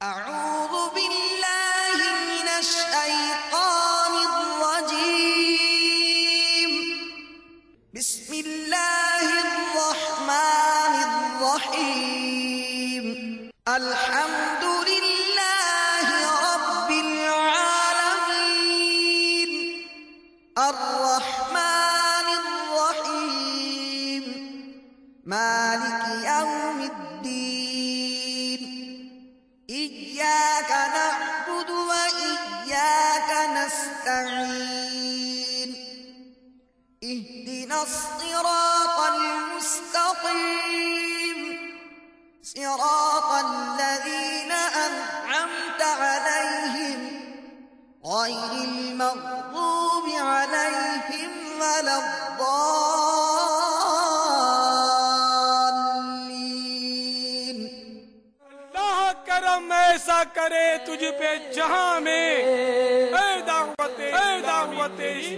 أعوذ بالله من الشيطان الرجيم. بسم الله الرحمن الرحيم. الحمد لله رب العالمين. الرحمن الرحيم. مالك يوم الدين. إياك نعبد وإياك نستعين. اهدنا الصراط المستقيم. صراط الذين أنعمت عليهم غير المغضوب عليهم ولا الضالين. اللہ کرم ایسا کرے تجھ پہ جہاں میں اے دعوت اسلامی تیری.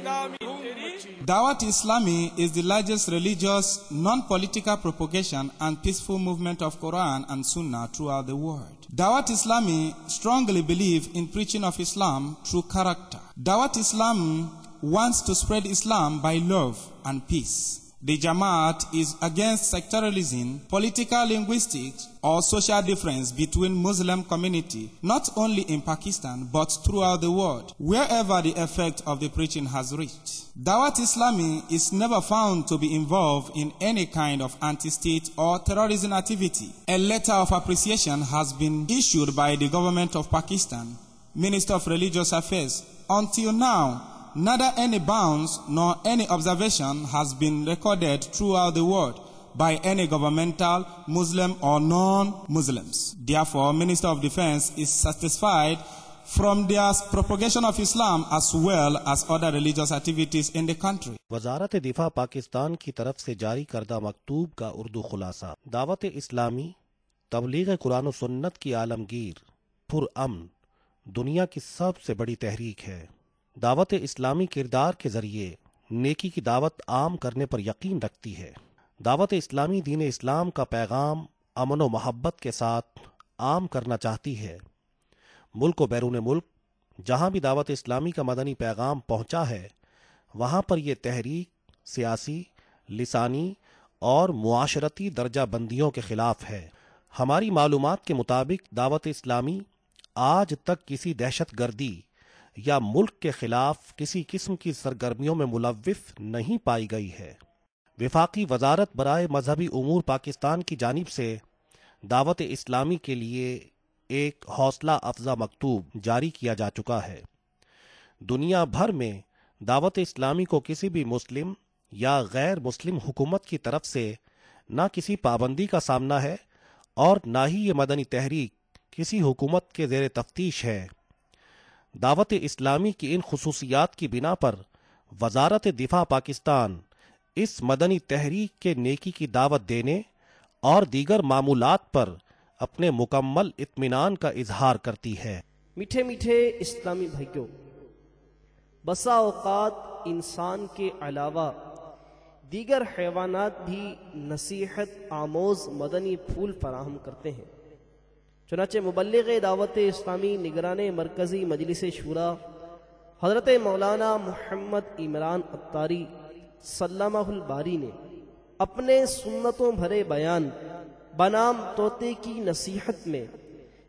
Dawat Islami is the largest religious, non-political propagation and peaceful movement of Quran and Sunnah throughout the world. Dawat Islami strongly believe in preaching of Islam through character. Dawat Islami wants to spread Islam by love and peace. The Jamaat is against sectarianism, political linguistics, or social difference between Muslim community, not only in Pakistan, but throughout the world, wherever the effect of the preaching has reached. Dawat Islami is never found to be involved in any kind of anti-state or terrorism activity. A letter of appreciation has been issued by the government of Pakistan, Minister of Religious Affairs. Until now, neither any bounds nor any observation has been recorded throughout the world by any governmental, Muslim or non-Muslims. Therefore, Minister of Defense is satisfied from their propagation of Islam as well as other religious activities in the country. وزارت دفاع پاکستان کی طرف سے جاری کردہ مکتوب کا اردو خلاصہ. دعوت اسلامی تبلیغ قرآن و سنت کی عالمگیر پرامن دنیا کی سب سے بڑی تحریک ہے. دعوت اسلامی کردار کے ذریعے نیکی کی دعوت عام کرنے پر یقین رکھتی ہے. دعوت اسلامی دین اسلام کا پیغام امن و محبت کے ساتھ عام کرنا چاہتی ہے. ملک و بیرون ملک جہاں بھی دعوت اسلامی کا مدنی پیغام پہنچا ہے وہاں پر یہ تحریک سیاسی، لسانی اور معاشرتی درجہ بندیوں کے خلاف ہے. ہماری معلومات کے مطابق دعوت اسلامی آج تک کسی دہشت گردی یا ملک کے خلاف کسی قسم کی سرگرمیوں میں ملوث نہیں پائی گئی ہے. وفاقی وزارت برائے مذہبی امور پاکستان کی جانب سے دعوت اسلامی کے لیے ایک حوصلہ افزا مکتوب جاری کیا جا چکا ہے. دنیا بھر میں دعوت اسلامی کو کسی بھی مسلم یا غیر مسلم حکومت کی طرف سے نہ کسی پابندی کا سامنا ہے اور نہ ہی یہ مدنی تحریک کسی حکومت کے زیر تفتیش ہے. دعوت اسلامی کی ان خصوصیات کی بنا پر وزارت دفاع پاکستان اس مدنی تحریک کے نیکی کی دعوت دینے اور دیگر معمولات پر اپنے مکمل اطمینان کا اظہار کرتی ہے. میٹھے میٹھے اسلامی بھائیوں، بسا اوقات انسان کے علاوہ دیگر حیوانات بھی نصیحت آموز مدنی پھول فراہم کرتے ہیں. چنانچہ مبلغ دعوت اسلامی نگران مرکزی مجلس شورا حضرت مولانا محمد عمران عطاری سلمہ الباری نے اپنے سنتوں بھرے بیان بنام طوطے کی نصیحت میں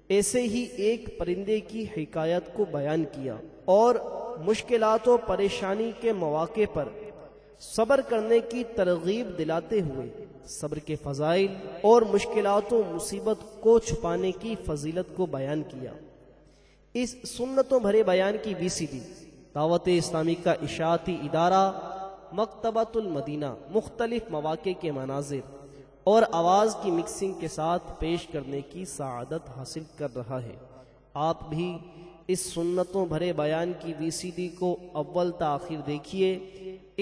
ایسے ہی ایک پرندے کی حکایت کو بیان کیا اور مشکلات و پریشانی کے مواقع پر صبر کرنے کی ترغیب دلاتے ہوئے صبر کے فضائل اور مشکلات و مصیبت کو چھپانے کی فضیلت کو بیان کیا. اس سنتوں بھرے بیان کی VCD دعوت اسلامی کا اشاعتی ادارہ مکتبۃ المدینہ مختلف مواقع کے مناظر اور آواز کی مکسنگ کے ساتھ پیش کرنے کی سعادت حاصل کر رہا ہے. آپ بھی اس سنتوں بھرے بیان کی VCD کو اول تاخیر دیکھیے.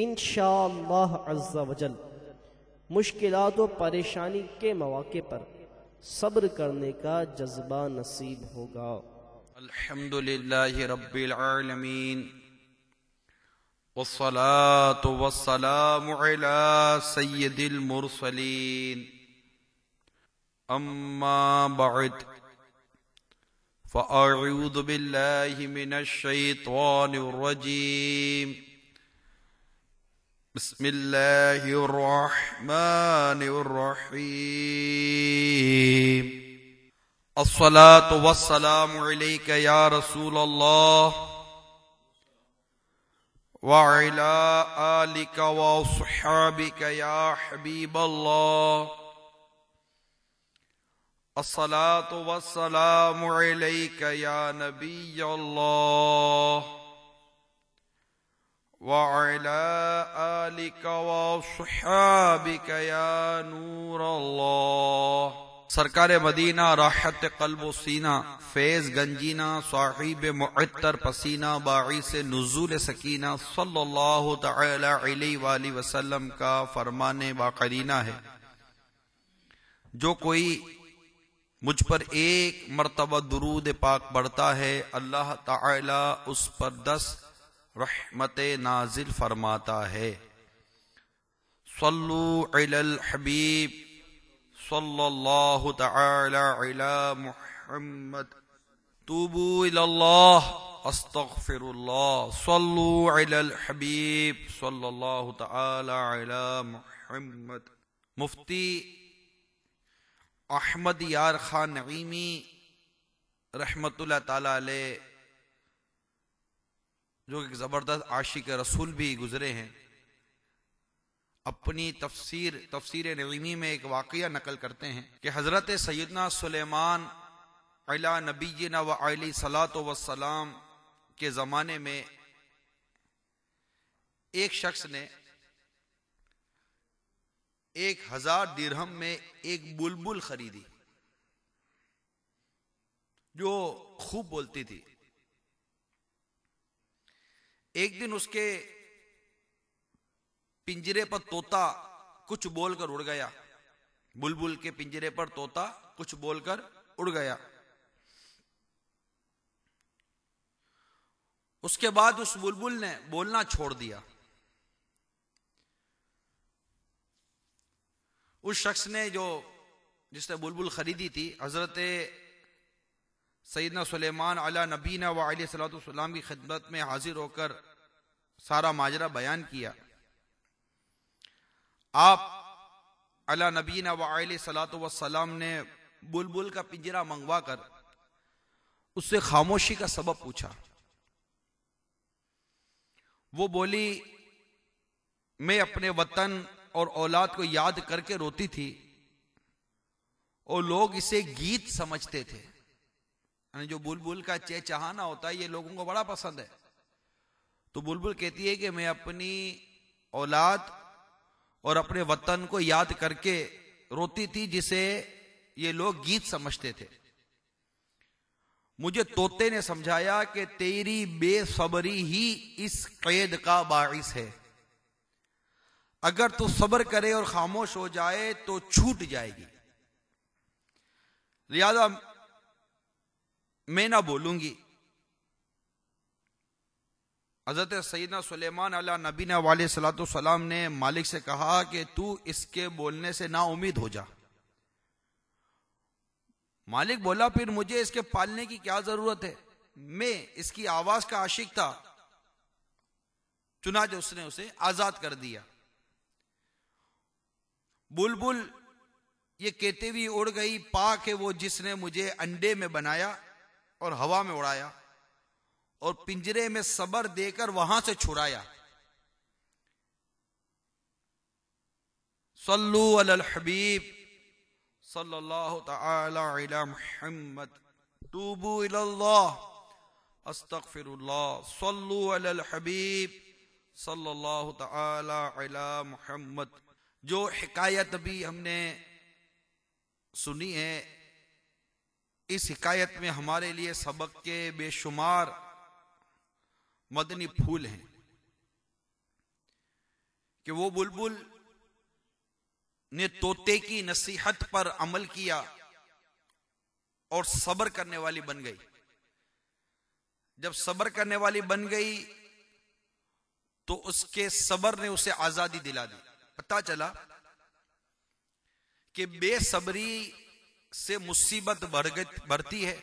انشاءاللہ عز وجل مشکلات و پریشانی کے مواقع پر صبر کرنے کا جذبہ نصیب ہوگا. الحمدللہ رب العالمین والصلاة والسلام على سید المرسلین. اما بعد فأعوذ بالله من الشيطان الرجيم بسم الله الرحمن الرحيم الصلاة والسلام عليك يا رسول الله وعلى آلك وصحابك يا حبيب الله الصلاة والسلام عليك يا نبي الله وعلى آلك وصحابك يا نور الله سرکار مدینہ راحت قلب و سینہ فیض گنجینہ صاحب معطر پسینہ باعث نزول سکینہ صلی اللہ تعالی علیہ وآلہ وسلم کا فرمان باقرینہ ہے، جو کوئی مجھ پر ایک مرتبہ درود پاک پڑھتا ہے اللہ تعالی اس پر 10 رحمت نازل فرماتا ہے۔ صلو علی الحبیب صلی اللہ تعالی علی محمد توبوا الی اللہ استغفر اللہ صلو علی الحبیب صلی اللہ تعالی علی محمد۔ مفتی احمد یار خان نعیمی رحمت اللہ تعالی علیہ، جو ایک زبردست عاشق رسول بھی گزرے ہیں، اپنی تفسیر نعیمی میں ایک واقعہ نقل کرتے ہیں کہ حضرت سیدنا سلیمان علی نبینا و علیہ الصلاۃ والسلام کے زمانے میں ایک شخص نے 1000 درہم میں ایک بلبل خریدی جو خوب بولتی تھی۔ ایک دن اس کے پنجرے پر طوطا کچھ بول کر اڑ گیا، بلبل کے پنجرے پر طوطا کچھ بول کر اڑ گیا۔ اس کے بعد اس بلبل نے بولنا چھوڑ دیا۔ اس شخص نے جس نے بلبل خریدی تھی، حضرت سیدنا سلیمان علی نبینا و علیہ الصلوۃ والسلام کی خدمت میں حاضر ہو کر سارا ماجرا بیان کیا۔ آپ علی نبینا و علیہ الصلوۃ والسلام نے بلبل کا پنجرہ منگوا کر اس سے خاموشی کا سبب پوچھا۔ وہ بولی، میں اپنے وطن اور اولاد کو یاد کر کے روتی تھی اور لوگ اسے گیت سمجھتے تھے۔ یعنی جو بلبل کا چہچہانا ہوتا ہے یہ لوگوں کو بڑا پسند ہے۔ تو بلبل کہتی ہے کہ میں اپنی اولاد اور اپنے وطن کو یاد کر کے روتی تھی جسے یہ لوگ گیت سمجھتے تھے۔ مجھے طوطے نے سمجھایا کہ تیری بے صبری ہی اس قید کا باعث ہے، اگر تو صبر کرے اور خاموش ہو جائے تو چھوٹ جائے گی، لہذا میں نہ بولوں گی۔ حضرت سیدنا سلیمان علیہ نبینا علیہ الصلوۃ والسلام نے مالک سے کہا کہ تو اس کے بولنے سے نا امید ہو جا۔ مالک بولا، پھر مجھے اس کے پالنے کی کیا ضرورت ہے، میں اس کی آواز کا عاشق تھا، چنانچہ اس نے اسے آزاد کر دیا۔ بلبل یہ کہتے ہوئے اڑ گئی، پاک ہے وہ جس نے مجھے انڈے میں بنایا اور ہوا میں اڑایا اور پنجرے میں صبر دے کر وہاں سے چھڑایا۔ صلو علی الحبیب صلی اللہ تعالی علی محمد توبوا الی اللہ استغفر اللہ صلو علی الحبیب صلی اللہ تعالی علی محمد۔ جو حکایت ابھی ہم نے سنی ہے، اس حکایت میں ہمارے لیے سبق کے بے شمار مدنی پھول ہیں کہ وہ بلبل نے طوطے کی نصیحت پر عمل کیا اور صبر کرنے والی بن گئی۔ جب صبر کرنے والی بن گئی تو اس کے صبر نے اسے آزادی دلا دی۔ پتہ چلا کہ بے صبری سے مصیبت بڑھتی ہے